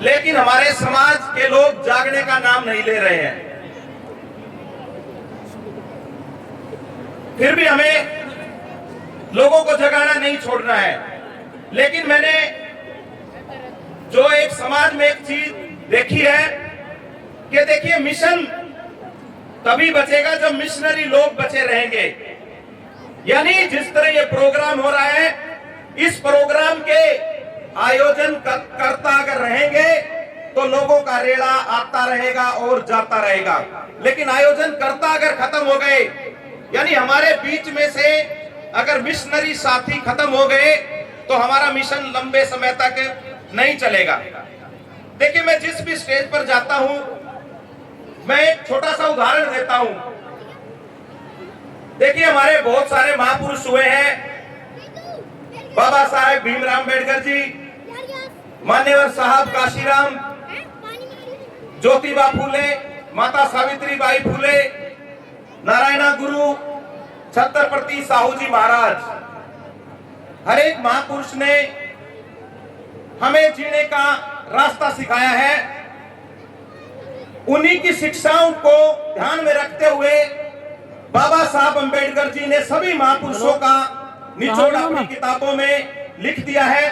लेकिन हमारे समाज के लोग जागने का नाम नहीं ले रहे हैं। फिर भी हमें लोगों को जगाना नहीं छोड़ना है। लेकिन मैंने जो एक समाज में एक चीज देखी है कि देखिए, मिशन तभी बचेगा जब मिशनरी लोग बचे रहेंगे। यानी जिस तरह ये प्रोग्राम हो रहा है, इस प्रोग्राम के आयोजन करता अगर रहेंगे तो लोगों का रेड़ा आता रहेगा और जाता रहेगा। लेकिन आयोजन करता अगर खत्म हो गए, यानी हमारे बीच में से अगर मिशनरी साथी खत्म हो गए, तो हमारा मिशन लंबे समय तक नहीं चलेगा। देखिए, मैं जिस भी स्टेज पर जाता हूं, मैं एक छोटा सा उदाहरण देता हूं। देखिए, हमारे बहुत सारे महापुरुष हुए हैं। बाबा साहेब भीमराव अम्बेडकर जी, मान्यवर साहब काशीराम, ज्योतिबा फूले, माता सावित्रीबाई फूले, नारायणा गुरु, छत्रपति साहू जी महाराज। हर एक महापुरुष ने हमें जीने का रास्ता सिखाया है। उन्हीं की शिक्षाओं को ध्यान में रखते हुए बाबा साहब अम्बेडकर जी ने सभी महापुरुषों का निचोड़ अपनी किताबों में लिख दिया है।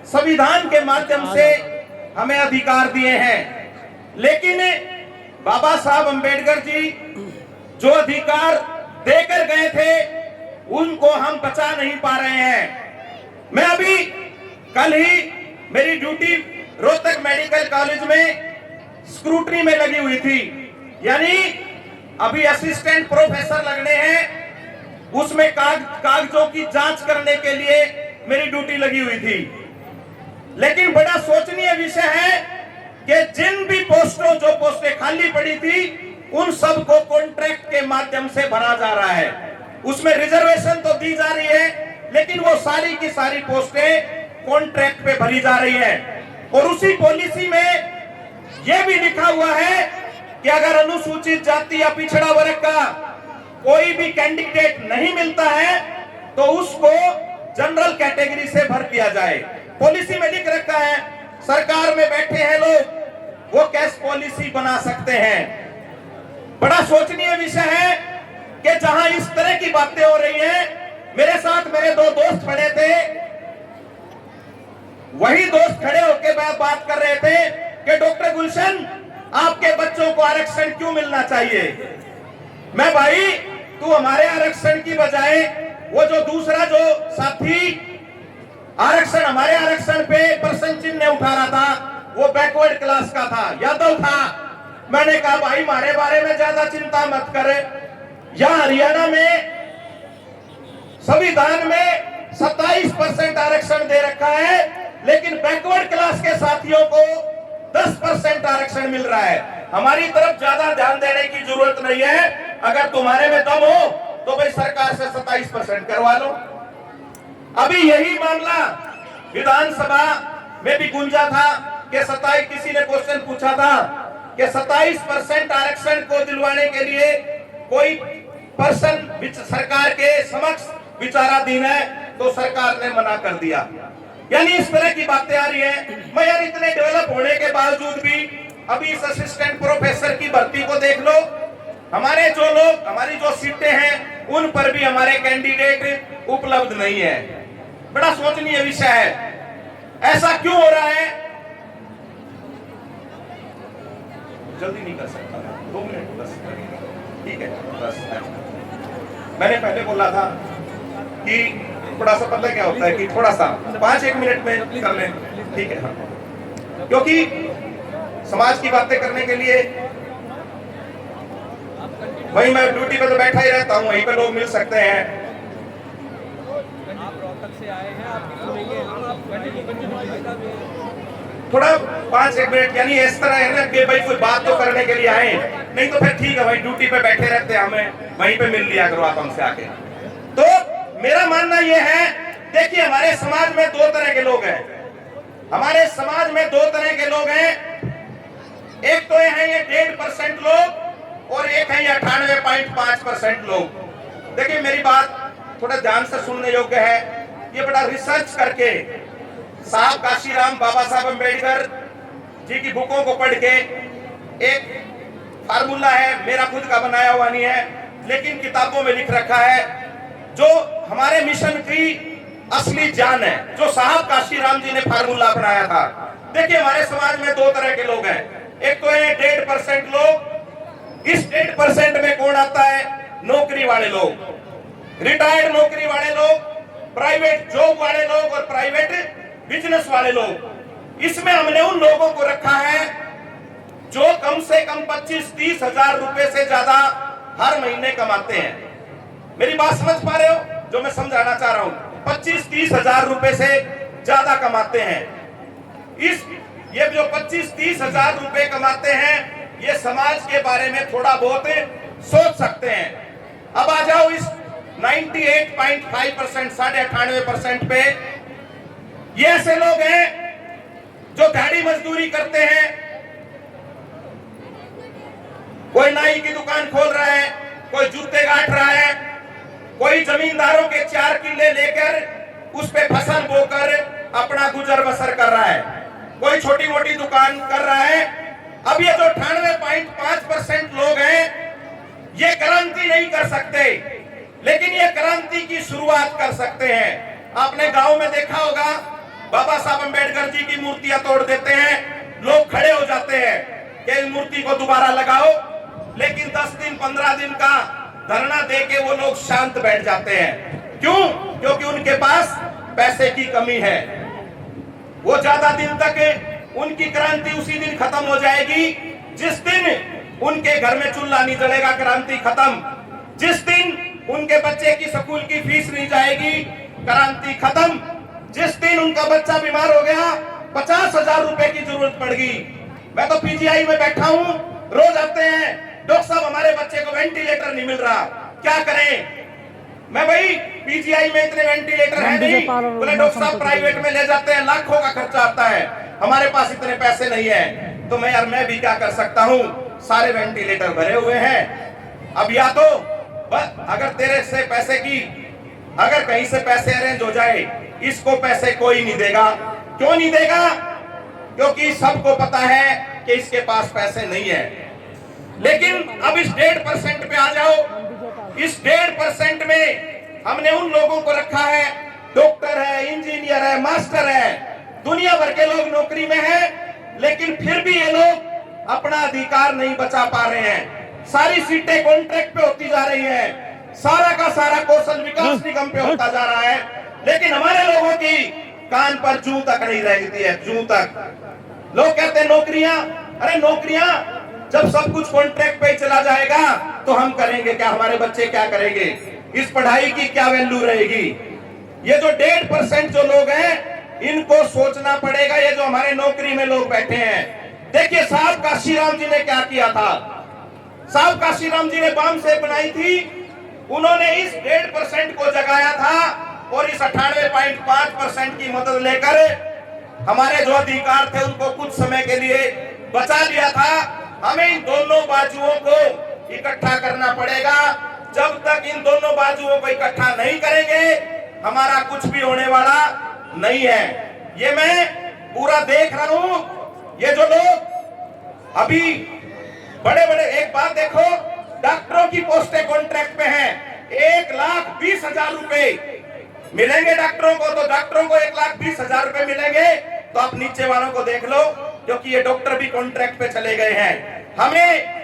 संविधान के माध्यम से हमें अधिकार दिए हैं। लेकिन बाबा साहब अम्बेडकर जी जो अधिकार देकर गए थे, उनको हम बचा नहीं पा रहे हैं। मैं अभी कल ही मेरी ड्यूटी रोहतक मेडिकल कॉलेज में स्क्रूटनी में लगी हुई थी। यानी अभी असिस्टेंट प्रोफेसर लगने हैं, उसमें कागजों की जांच करने के लिए मेरी ड्यूटी लगी हुई थी। लेकिन बड़ा सोचनीय विषय है कि जिन भी जो पोस्टें खाली पड़ी थी, उन सब को कॉन्ट्रैक्ट के माध्यम से भरा जा रहा है। उसमें रिजर्वेशन तो दी जा रही है, लेकिन वो सारी की सारी पोस्टें कॉन्ट्रैक्ट पे भरी जा रही है। और उसी पॉलिसी में यह भी लिखा हुआ है कि अगर अनुसूचित जाति या पिछड़ा वर्ग का कोई भी कैंडिडेट नहीं मिलता है, तो उसको जनरल कैटेगरी से भर दिया जाए। पॉलिसी में लिख रखा है। सरकार में बैठे हैं लोग, वो कैसे पॉलिसी बना सकते हैं? बड़ा सोचनीय विषय है कि जहां इस तरह की बातें हो रही हैं। मेरे साथ मेरे दो दोस्त खड़े थे, वही दोस्त खड़े होकर बात कर रहे थे कि डॉक्टर गुलशन, आपके बच्चों को आरक्षण क्यों मिलना चाहिए? मैं भाई, तू हमारे आरक्षण की बजाय वो जो दूसरा जो साथी आरक्षण हमारे आरक्षण पे प्रश्न चिन्ह उठा रहा था, वो बैकवर्ड क्लास का था, यादव था। मैंने कहा भाई, हमारे बारे में ज्यादा चिंता मत करे। यहां हरियाणा में संविधान में 27% आरक्षण दे रखा है, लेकिन बैकवर्ड क्लास के साथियों को 10% आरक्षण मिल रहा है। हमारी तरफ ज्यादा ध्यान देने की जरूरत नहीं है। अगर तुम्हारे में दम हो तो भाई सरकार से 27% करवा लो। अभी यही मामला विधानसभा में भी गूंजा था कि 27, किसी ने क्वेश्चन पूछा था कि 27% आरक्षण को दिलवाने के लिए कोई पर्सन सरकार के समक्ष विचाराधीन है, तो सरकार ने मना कर दिया। यानी इस तरह की बातें आ रही है। मैं यार, इतने डेवलप होने के बावजूद भी अभी इस असिस्टेंट प्रोफेसर की भर्ती को देख लो। हमारे जो लोग, हमारी जो सीटें हैं, उन पर भी हमारे कैंडिडेट उपलब्ध नहीं है। बड़ा सोचनीय विषय है। ऐसा क्यों हो रहा है? जल्दी नहीं कर सकता, 2 मिनट बस, ठीक है बस। मैंने पहले बोला था कि थोड़ा सा, पता क्या होता है कि थोड़ा सा 5-1 मिनट में कर लें, ठीक है? क्योंकि समाज की बातें करने के लिए वही मैं ड्यूटी पे तो बैठा ही रहता हूँ, वहीं पे लोग मिल सकते हैं। आप रोहतक से आए हैं, थोड़ा 5-1 मिनट, यानी इस तरह है ना कि भाई कोई बात तो करने के लिए आए, नहीं तो फिर ठीक है भाई, ड्यूटी पे बैठे रहते हैं, हमें वहीं पे मिल लिया करो आप हमसे आके। तो मेरा मानना यह है, देखिए हमारे समाज में 2 तरह के लोग हैं। हमारे समाज में 2 तरह के लोग हैं। एक तो है ये 1.5% लोग, और एक है 98.5% लोग। देखिए मेरी बात थोड़ा ध्यान से सुनने योग्य है। ये बड़ा रिसर्च करके साहब काशीराम, बाबा साहब अम्बेडकर, जी की बुकों को पढ़ के, एक फार्मूला है, मेरा खुद का बनाया हुआ नहीं है, लेकिन किताबों में लिख रखा है, जो हमारे मिशन की असली जान है, जो साहब काशीराम जी ने फार्मूला अपनाया था। देखिए हमारे समाज में दो तरह के लोग हैं, एक तो है 1.5% लोग। इस 1.5% में कौन आता है? नौकरी वाले लोग, रिटायर्ड नौकरी वाले लोग, प्राइवेट जॉब वाले लोग और प्राइवेट बिजनेस वाले लोग। इसमें हमने उन लोगों को रखा है जो कम से कम 25-30 हजार रुपए से ज्यादा हर महीने कमाते हैं। मेरी बात समझ पा रहे हो जो मैं समझाना चाह रहा हूं? 25-30 हजार रुपए से ज्यादा कमाते हैं। ये जो 25-30 हजार रुपए कमाते हैं, ये समाज के बारे में थोड़ा बहुत सोच सकते हैं। अब आ जाओ इस 98.5%, 98.5% पे। ये ऐसे लोग हैं जो दिहाड़ी मजदूरी करते हैं, कोई नाई की दुकान खोल रहा है, कोई जूते गांठ रहा है, कोई जमींदारों के 4 किले लेकर उस पे फसल बोकर अपना गुजर बसर कर रहा है, कोई छोटी मोटी दुकान कर रहा है। अब ये जो 98.5% लोग हैं, ये क्रांति नहीं कर सकते, लेकिन ये क्रांति की शुरुआत कर सकते हैं। आपने गांव में देखा होगा, बाबा साहब अंबेडकर जी की मूर्तियां तोड़ देते हैं, लोग खड़े हो जाते हैं कि इस मूर्ति को दोबारा लगाओ, लेकिन 10 दिन 15 दिन का धरना देके वो लोग शांत बैठ जाते हैं। क्यों? क्योंकि उनके पास पैसे की कमी है। वो ज्यादा दिन तक, उनकी क्रांति उसी दिन खत्म हो जाएगी जिस दिन उनके घर में चूल्हा नहीं जलेगा, क्रांति खत्म। जिस दिन उनके बच्चे की स्कूल की फीस नहीं जाएगी, क्रांति खत्म। जिस दिन उनका बच्चा बीमार हो गया, 50,000 रुपए की जरूरत पड़ गई। मैं तो पीजीआई में बैठा हूं, रोज आते हैं, डॉक्टर साहब हमारे बच्चे को वेंटिलेटर नहीं मिल रहा, क्या करें? मैं भाई पीजीआई में इतने वेंटिलेटर है नहीं। बोले डॉक्टर साहब प्राइवेट में ले जाते हैं, लाखों का खर्चा आता है, हमारे पास इतने पैसे नहीं है। तो मैं यार मैं भी क्या कर सकता हूँ, सारे वेंटिलेटर भरे हुए हैं। अब या तो बस अगर तेरे से पैसे की, अगर कहीं से पैसे अरेंज हो जाए, इसको पैसे कोई नहीं देगा। क्यों नहीं देगा? क्योंकि सबको पता है कि इसके पास पैसे नहीं है। लेकिन अब इस 1.5% पे आ जाओ। इस 1.5% में हमने उन लोगों को रखा है, डॉक्टर है, इंजीनियर है, मास्टर है, दुनिया भर के लोग नौकरी में हैं, लेकिन फिर भी ये लोग अपना अधिकार नहीं बचा पा रहे हैं। सारी सीटें कॉन्ट्रैक्ट पे होती जा रही हैं, सारा का सारा कौशल विकास निगम पे होता जा रहा है, लेकिन हमारे लोगों की कान पर जूं तक नहीं रहती है, जूं तक। लोग कहते हैं नौकरियां, अरे नौकरियां जब सब कुछ कॉन्ट्रैक्ट पे चला जाएगा तो हम करेंगे क्या? हमारे बच्चे क्या करेंगे? इस पढ़ाई की क्या वैल्यू रहेगी? ये जो 1.5% जो लोग हैं, इनको सोचना पड़ेगा। ये जो हमारे नौकरी में लोग बैठे हैं, देखिए साहब काशीराम जी ने क्या किया था। साहब काशीराम जी ने बम से बनाई थी, उन्होंने इस 1.5% को जगाया था और इस 98.5% की मदद लेकर हमारे जो अधिकार थे उनको कुछ समय के लिए बचा लिया था। हमें इन दोनों बाजुओं को इकट्ठा करना पड़ेगा। जब तक इन दोनों बाजुओं को इकट्ठा नहीं करेंगे, हमारा कुछ भी होने वाला नहीं है। ये मैं पूरा देख रहा हूं। ये जो लोग अभी बड़े बड़े, एक बात देखो, डॉक्टरों की पोस्टें कॉन्ट्रैक्ट पे हैं, 1,20,000 रुपए मिलेंगे डॉक्टरों को। तो डॉक्टरों को 1,20,000 रुपए मिलेंगे, तो आप नीचे वालों को देख लो, क्योंकि ये डॉक्टर भी कॉन्ट्रैक्ट पे चले गए हैं। हमें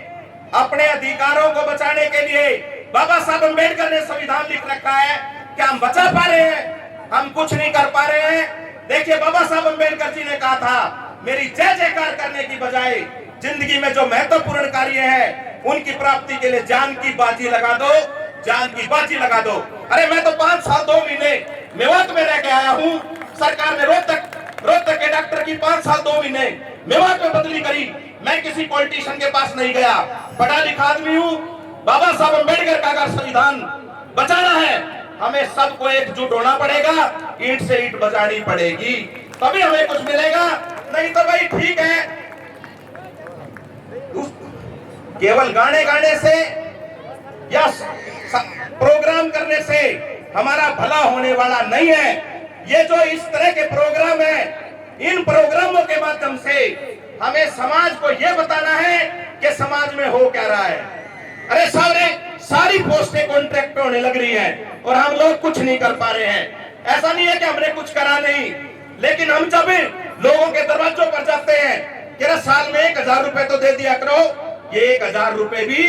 अपने अधिकारों को बचाने के लिए बाबा साहब अंबेडकर ने संविधान लिख रखा है। क्या हम बचा पा रहे हैं? हम कुछ नहीं कर पा रहे हैं। देखिए बाबा साहब अंबेडकर जी ने कहा था, मेरी जय जयकार करने की बजाय जिंदगी में जो महत्वपूर्ण कार्य है उनकी प्राप्ति के लिए जान की बाजी लगा दो, जान की बाजी लगा दो। अरे मैं तो 5 साल 2 महीने मेवात में रह के आया हूँ। सरकार ने रोहतक के डॉक्टर की 5 साल 2 महीने मेवात में बदली करी। मैं किसी पॉलिटिशियन के पास नहीं गया, पढ़ा लिखा आदमी हूँ। बाबा साहब अंबेडकर का अगर संविधान बचाना है, हमें सबको एकजुट होना पड़ेगा, ईंट से ईंट बजानी पड़ेगी, तभी हमें कुछ मिलेगा। नहीं तो भाई ठीक है, केवल गाने से या प्रोग्राम करने से हमारा भला होने वाला नहीं है। ये जो इस तरह के प्रोग्राम है, इन प्रोग्रामों के माध्यम से हमें समाज को यह बताना है कि समाज में हो क्या रहा है। अरे सारी पोस्टें कॉन्ट्रैक्ट पे होने लग रही है और हम लोग कुछ नहीं कर पा रहे हैं। ऐसा नहीं है कि हमने कुछ करा नहीं, लेकिन हम जब लोगों के दरवाजों पर जाते हैं कि साल में 1000 रुपए तो दे दिया करो, ये 1000 रुपए भी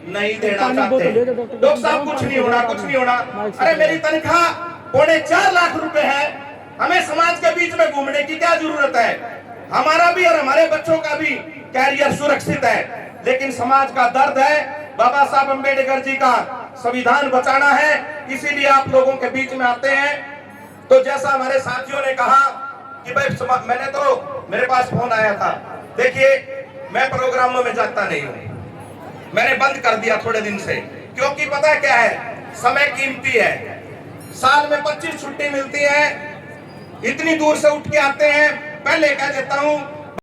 नहीं देना चाहते। डॉक्टर साहब कुछ नहीं होना, कुछ नहीं होना। अरे मेरी तनख्वाह 4.25 लाख रुपए है, हमें समाज के बीच में घूमने की क्या जरूरत है? हमारा भी और हमारे बच्चों का भी कैरियर सुरक्षित है, लेकिन समाज का दर्द है। बाबा साहब अम्बेडकर जी का संविधान बचाना है, इसीलिए आप लोगों के बीच में आते हैं। तो जैसा हमारे साथियों ने कहा कि भाई मैंने तो, मेरे पास फोन आया था। देखिए मैं प्रोग्रामों में जाता नहीं हूं, मैंने बंद कर दिया थोड़े दिन से, क्योंकि पता है क्या है, समय कीमती है। साल में 25 छुट्टी मिलती है, इतनी दूर से उठ के आते हैं। पहले कह देता हूं